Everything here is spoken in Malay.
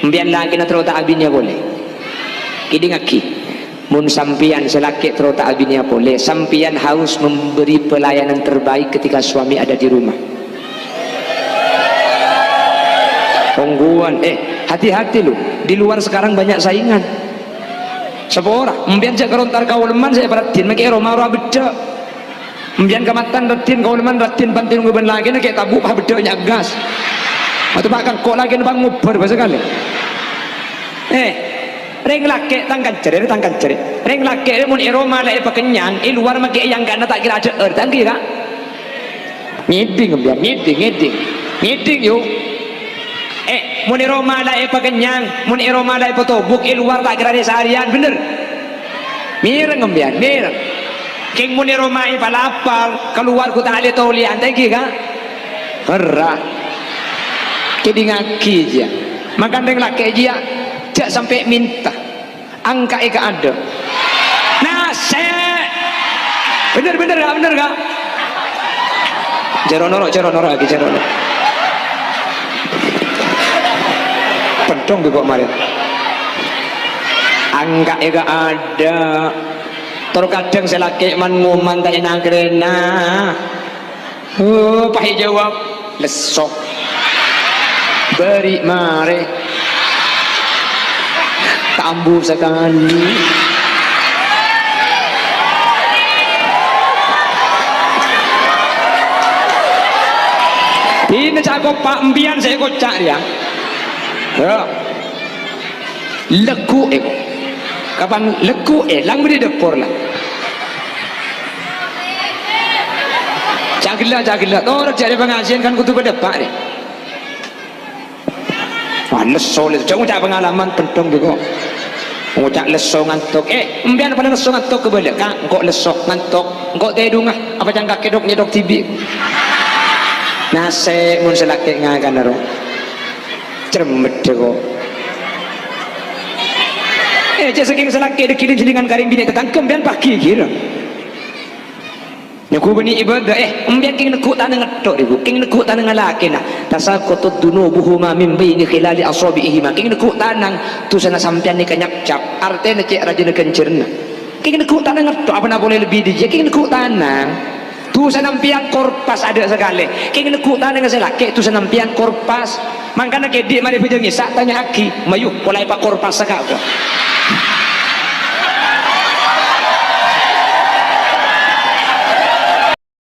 Mbian lagi na terota abinya boleh. Kini ngaki. Mun sampian selaki terota abinya boleh. Sampian harus memberi pelayanan terbaik ketika suami ada di rumah. Tungguan, hati-hati lu. Di luar sekarang banyak saingan. Sepora, mbian cek kerontar kau leman saya perhatiin, makai romaro beda. Mbian kamatan ratin kau leman ratin pantin nguben lagi, nak kayak tabuk bedanya gas. Atau bahkan kok lagi nembang nguber bahasa kali. Reng laki tangkan ceri. Reng laki mun iroma lah kenyang, luar makai yang kana tak kira aja tangki kak. Ngiding mbian, ngiding yuk. Mun iroma lah kenyang, mun iroma lah tobuk, luar tak kira seharian bener. Mireng mbian, mireng. King mun iroma palapal, keluar ku tak ada tolian tangki kak. Herah. Jadi ngaki aja makan dengan laki aja jak sampai minta angka eka ada nase bener gak ceronoro lagi ceronoro pedong gue kok marit angka eka ada terkadang selaki man nguman tak enak kerena pakai jawab lesok beri mare tambuh sekali ini cakap pak mbian saya kocak ya leku kapan leku lang beri depor lah jagilah orang cari pengajian kan kutu berdepak deh leso jangan ucap pengalaman pentong juga ucap leso ngantuk mbian pada leso ngantuk kebalik kak kok leso ngantuk kok tedungah apa jangan kaki dok nyedok tibi nase mun selaki ngakan naro cermet kok saking selaki dekilin jelingan karing bini tetangkem mbian pagi kira Nyaku bani ibadah mbian king nekuk tanah ngetok ibu king nekuk tanah ngalaki nah tasaqutud dunubuhuma min baini khilali asabiihima king nekuk tanang tu sana sampean ni kanyak cap artene cek rajin kencerna king nekuk tanah ngetok apa nak boleh lebih dia king nekuk tanang tu sana sampean korpas ada sekali king nekuk tanah ngaselaki tu sana sampean korpas mangkana kedik mari bejengi sak tanya aki mayu mulai pak korpas sakak